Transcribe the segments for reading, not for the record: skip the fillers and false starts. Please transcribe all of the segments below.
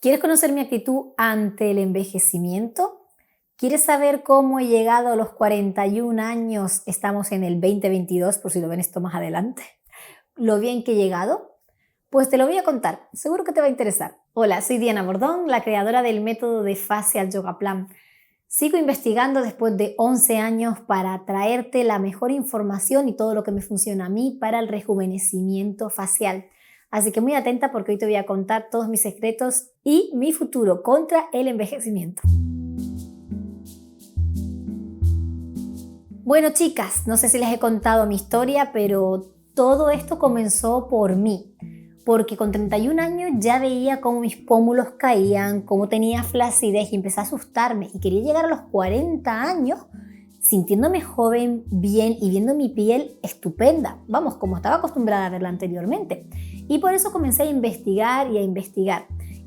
¿Quieres conocer mi actitud ante el envejecimiento? ¿Quieres saber cómo he llegado a los 41 años? Estamos en el 2022, por si lo ven esto más adelante. ¿Lo bien que he llegado? Pues te lo voy a contar, seguro que te va a interesar. Hola, soy Diana Bordón, la creadora del método de Facial Yoga Plan. Sigo investigando después de 11 años para traerte la mejor información y todo lo que me funciona a mí para el rejuvenecimiento facial. Así que muy atenta porque hoy te voy a contar todos mis secretos y mi futuro contra el envejecimiento. Bueno, chicas, no sé si les he contado mi historia, pero todo esto comenzó por mí. Porque con 31 años ya veía cómo mis pómulos caían, cómo tenía flacidez y empecé a asustarme. Y quería llegar a los 40 años sintiéndome joven, bien y viendo mi piel estupenda. Vamos, como estaba acostumbrada a verla anteriormente. Y por eso comencé a investigar y a investigar.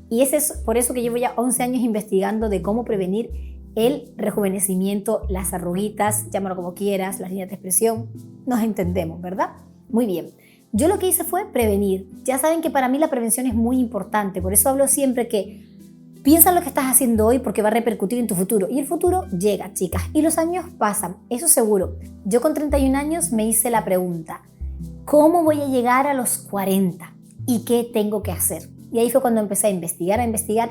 Y es por eso que llevo ya 11 años investigando de cómo prevenir el rejuvenecimiento, las arruguitas, llámalo como quieras, las líneas de expresión. Nos entendemos, ¿verdad? Muy bien. Yo lo que hice fue prevenir. Ya saben que para mí la prevención es muy importante. Por eso hablo siempre que piensa en lo que estás haciendo hoy porque va a repercutir en tu futuro. Y el futuro llega, chicas. Y los años pasan, eso seguro. Yo con 31 años me hice la pregunta: ¿cómo voy a llegar a los 40? ¿Y qué tengo que hacer? Y ahí fue cuando empecé a investigar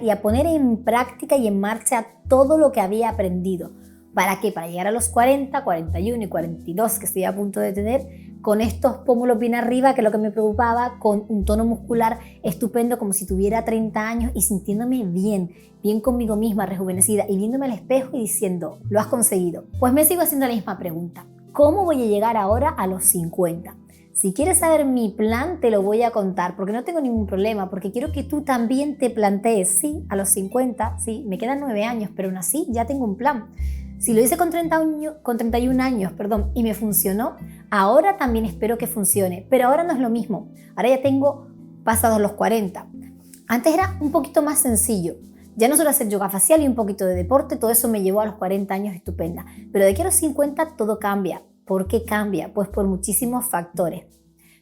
y a poner en práctica y en marcha todo lo que había aprendido. ¿Para qué? Para llegar a los 40, 41 y 42 que estoy a punto de tener, con estos pómulos bien arriba, que es lo que me preocupaba, con un tono muscular estupendo, como si tuviera 30 años y sintiéndome bien conmigo misma, rejuvenecida y viéndome al espejo y diciendo, lo has conseguido. Pues me sigo haciendo la misma pregunta: ¿cómo voy a llegar ahora a los 50? Si quieres saber mi plan, te lo voy a contar, porque no tengo ningún problema, porque quiero que tú también te plantees, sí, a los 50, sí, me quedan 9 años, pero aún así ya tengo un plan. Si lo hice con 31 años, y me funcionó, ahora también espero que funcione, pero ahora no es lo mismo. Ahora ya tengo pasados los 40. Antes era un poquito más sencillo. Ya no solo hacer yoga facial y un poquito de deporte, todo eso me llevó a los 40 años estupenda. Pero de aquí a los 50 todo cambia. ¿Por qué cambia? Pues por muchísimos factores.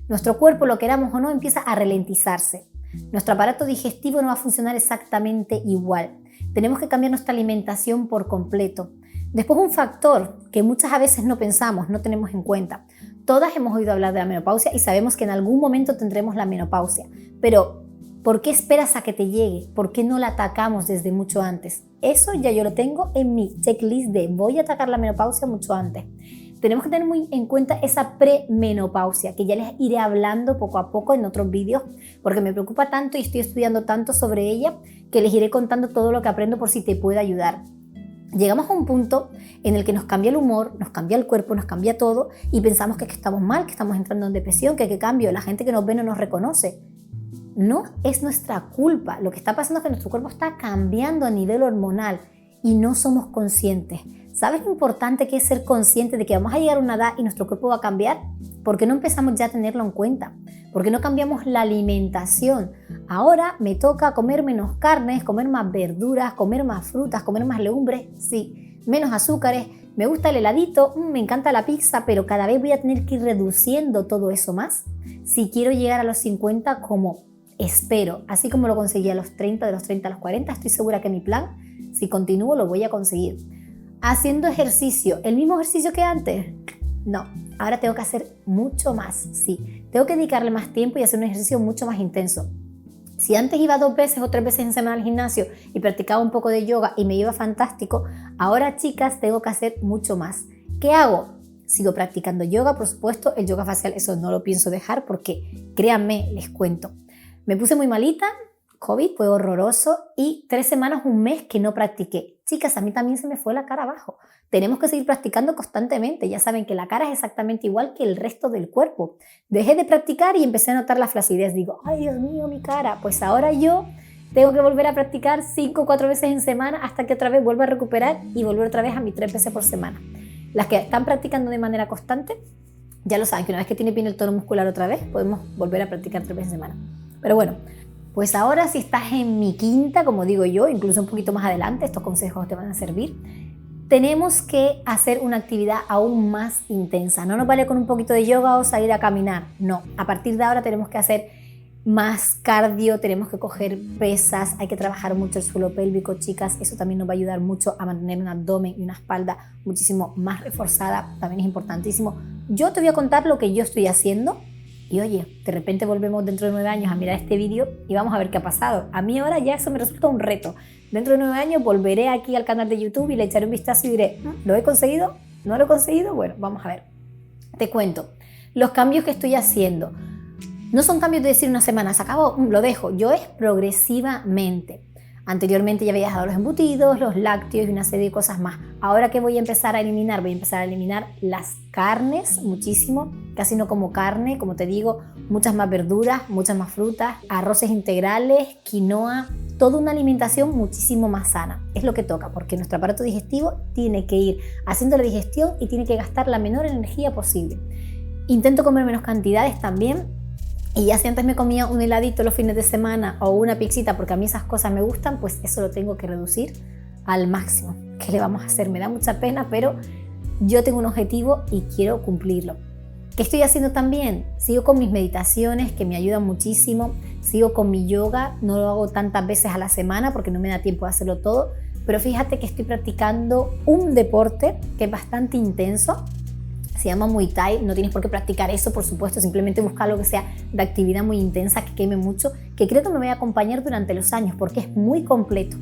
Nuestro cuerpo, lo queramos o no, empieza a ralentizarse. Nuestro aparato digestivo no va a funcionar exactamente igual. Tenemos que cambiar nuestra alimentación por completo. Después, un factor que muchas veces no pensamos, no tenemos en cuenta. Todas hemos oído hablar de la menopausia y sabemos que en algún momento tendremos la menopausia. Pero, ¿por qué esperas a que te llegue? ¿Por qué no la atacamos desde mucho antes? Eso ya yo lo tengo en mi checklist de voy a atacar la menopausia mucho antes. Tenemos que tener muy en cuenta esa premenopausia, que ya les iré hablando poco a poco en otros vídeos, porque me preocupa tanto y estoy estudiando tanto sobre ella que les iré contando todo lo que aprendo por si te puede ayudar. Llegamos a un punto en el que nos cambia el humor, nos cambia el cuerpo, nos cambia todo y pensamos que estamos mal, que estamos entrando en depresión, que qué cambio, la gente que nos ve no nos reconoce. No es nuestra culpa, lo que está pasando es que nuestro cuerpo está cambiando a nivel hormonal y no somos conscientes. ¿Sabes lo importante que es ser consciente de que vamos a llegar a una edad y nuestro cuerpo va a cambiar? ¿Por qué no empezamos ya a tenerlo en cuenta? ¿Por qué no cambiamos la alimentación? Ahora me toca comer menos carnes, comer más verduras, comer más frutas, comer más legumbres, sí, menos azúcares. Me gusta el heladito, me encanta la pizza, pero cada vez voy a tener que ir reduciendo todo eso más si quiero llegar a los 50 como espero, así como lo conseguí a los 30, de los 30 a los 40, estoy segura que mi plan, si continúo, lo voy a conseguir. Haciendo ejercicio, ¿el mismo ejercicio que antes? No, ahora tengo que hacer mucho más, sí. Tengo que dedicarle más tiempo y hacer un ejercicio mucho más intenso. Si antes iba 2 veces o 3 veces en semana al gimnasio y practicaba un poco de yoga y me iba fantástico, ahora, chicas, tengo que hacer mucho más. ¿Qué hago? Sigo practicando yoga, por supuesto, el yoga facial, eso no lo pienso dejar porque, créanme, les cuento. Me puse muy malita, COVID fue horroroso y 3 semanas, un mes que no practiqué. Chicas, a mí también se me fue la cara abajo. Tenemos que seguir practicando constantemente. Ya saben que la cara es exactamente igual que el resto del cuerpo. Dejé de practicar y empecé a notar la flacidez. Digo, ay Dios mío, mi cara. Pues ahora yo tengo que volver a practicar 5 o 4 veces en semana hasta que otra vez vuelva a recuperar y volver otra vez a mis 3 veces por semana. Las que están practicando de manera constante ya lo saben, que una vez que tiene bien el tono muscular otra vez, podemos volver a practicar 3 veces en semana. Pero bueno, pues ahora si estás en mi quinta, como digo yo, incluso un poquito más adelante, estos consejos te van a servir, tenemos que hacer una actividad aún más intensa. No nos vale con un poquito de yoga o salir a caminar, no. A partir de ahora tenemos que hacer más cardio, tenemos que coger pesas, hay que trabajar mucho el suelo pélvico, chicas, eso también nos va a ayudar mucho a mantener un abdomen y una espalda muchísimo más reforzada, también es importantísimo. Yo te voy a contar lo que yo estoy haciendo y oye, de repente volvemos dentro de 9 años a mirar este vídeo y vamos a ver qué ha pasado. A mí ahora ya eso me resulta un reto. Dentro de 9 años volveré aquí al canal de YouTube y le echaré un vistazo y diré, ¿lo he conseguido? ¿No lo he conseguido? Bueno, vamos a ver. Te cuento, los cambios que estoy haciendo. No son cambios de decir una semana, se acabó, lo dejo. Yo es progresivamente. Anteriormente ya había dejado los embutidos, los lácteos y una serie de cosas más. Ahora que voy a empezar a eliminar, voy a empezar a eliminar las carnes muchísimo. Casi no como carne, como te digo, muchas más verduras, muchas más frutas, arroces integrales, quinoa, toda una alimentación muchísimo más sana. Es lo que toca, porque nuestro aparato digestivo tiene que ir haciendo la digestión y tiene que gastar la menor energía posible. Intento comer menos cantidades también. Y ya si antes me comía un heladito los fines de semana o una pizzita porque a mí esas cosas me gustan, pues eso lo tengo que reducir al máximo. ¿Qué le vamos a hacer? Me da mucha pena, pero yo tengo un objetivo y quiero cumplirlo. ¿Qué estoy haciendo también? Sigo con mis meditaciones que me ayudan muchísimo. Sigo con mi yoga, no lo hago tantas veces a la semana porque no me da tiempo de hacerlo todo. Pero fíjate que estoy practicando un deporte que es bastante intenso. Se llama Muay Thai, no tienes por qué practicar eso, por supuesto, simplemente buscar lo que sea de actividad muy intensa, que queme mucho, que creo que me va a acompañar durante los años porque es muy completo.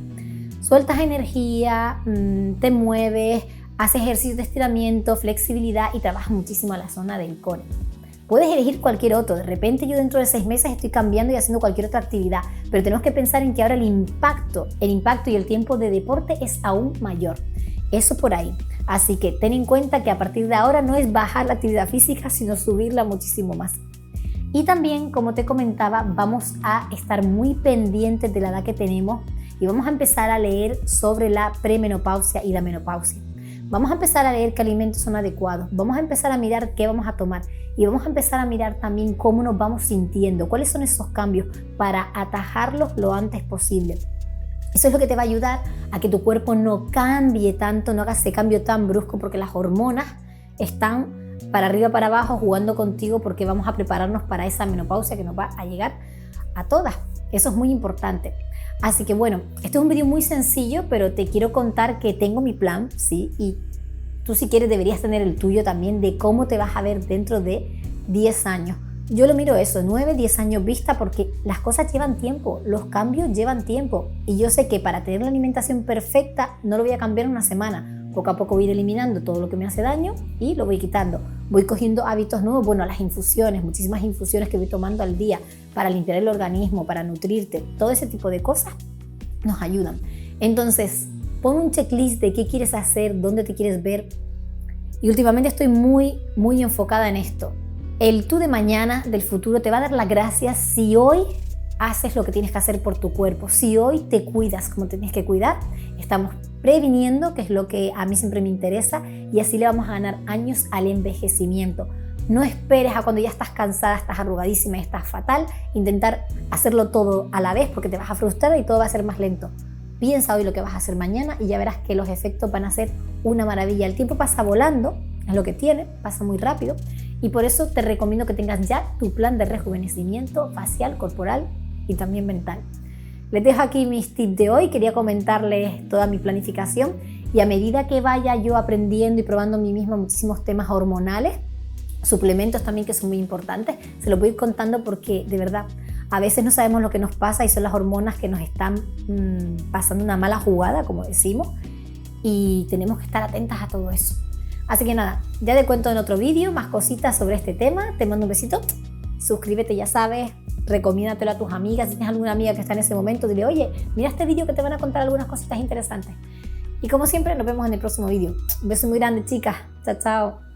Sueltas energía, te mueves, haces ejercicios de estiramiento, flexibilidad y trabajas muchísimo la zona del core. Puedes elegir cualquier otro, de repente yo dentro de 6 meses estoy cambiando y haciendo cualquier otra actividad, pero tenemos que pensar en que ahora el impacto y el tiempo de deporte es aún mayor. Eso por ahí. Así que ten en cuenta que a partir de ahora no es bajar la actividad física, sino subirla muchísimo más. Y también, como te comentaba, vamos a estar muy pendientes de la edad que tenemos y vamos a empezar a leer sobre la premenopausia y la menopausia. Vamos a empezar a leer qué alimentos son adecuados, vamos a empezar a mirar qué vamos a tomar y vamos a empezar a mirar también cómo nos vamos sintiendo, cuáles son esos cambios para atajarlos lo antes posible. Eso es lo que te va a ayudar a que tu cuerpo no cambie tanto, no haga ese cambio tan brusco porque las hormonas están para arriba, para abajo jugando contigo porque vamos a prepararnos para esa menopausia que nos va a llegar a todas. Eso es muy importante. Así que bueno, este es un vídeo muy sencillo, pero te quiero contar que tengo mi plan, ¿sí? Y tú si quieres deberías tener el tuyo también de cómo te vas a ver dentro de 10 años. Yo lo miro eso, 9, 10 años vista porque las cosas llevan tiempo, los cambios llevan tiempo y yo sé que para tener la alimentación perfecta no lo voy a cambiar en una semana. Poco a poco voy a ir eliminando todo lo que me hace daño y lo voy quitando. Voy cogiendo hábitos nuevos, bueno, las infusiones, muchísimas infusiones que voy tomando al día para limpiar el organismo, para nutrirte, todo ese tipo de cosas nos ayudan. Entonces, pon un checklist de qué quieres hacer, dónde te quieres ver y últimamente estoy muy enfocada en esto. El tú de mañana, del futuro, te va a dar las gracias si hoy haces lo que tienes que hacer por tu cuerpo. Si hoy te cuidas como te tienes que cuidar, estamos previniendo, que es lo que a mí siempre me interesa, y así le vamos a ganar años al envejecimiento. No esperes a cuando ya estás cansada, estás arrugadísima y estás fatal, intentar hacerlo todo a la vez porque te vas a frustrar y todo va a ser más lento. Piensa hoy lo que vas a hacer mañana y ya verás que los efectos van a ser una maravilla. El tiempo pasa volando, es lo que tiene, pasa muy rápido. Y por eso te recomiendo que tengas ya tu plan de rejuvenecimiento facial, corporal y también mental. Les dejo aquí mis tips de hoy, quería comentarles toda mi planificación y a medida que vaya yo aprendiendo y probando a mí misma muchísimos temas hormonales, suplementos también que son muy importantes, se los voy a ir contando porque de verdad a veces no sabemos lo que nos pasa y son las hormonas que nos están pasando una mala jugada, como decimos, y tenemos que estar atentas a todo eso. Así que nada, ya te cuento en otro vídeo más cositas sobre este tema. Te mando un besito, suscríbete, ya sabes, recomiéndatelo a tus amigas. Si tienes alguna amiga que está en ese momento, dile, oye, mira este vídeo que te van a contar algunas cositas interesantes. Y como siempre, nos vemos en el próximo vídeo. Un beso muy grande, chicas. Chao, chao.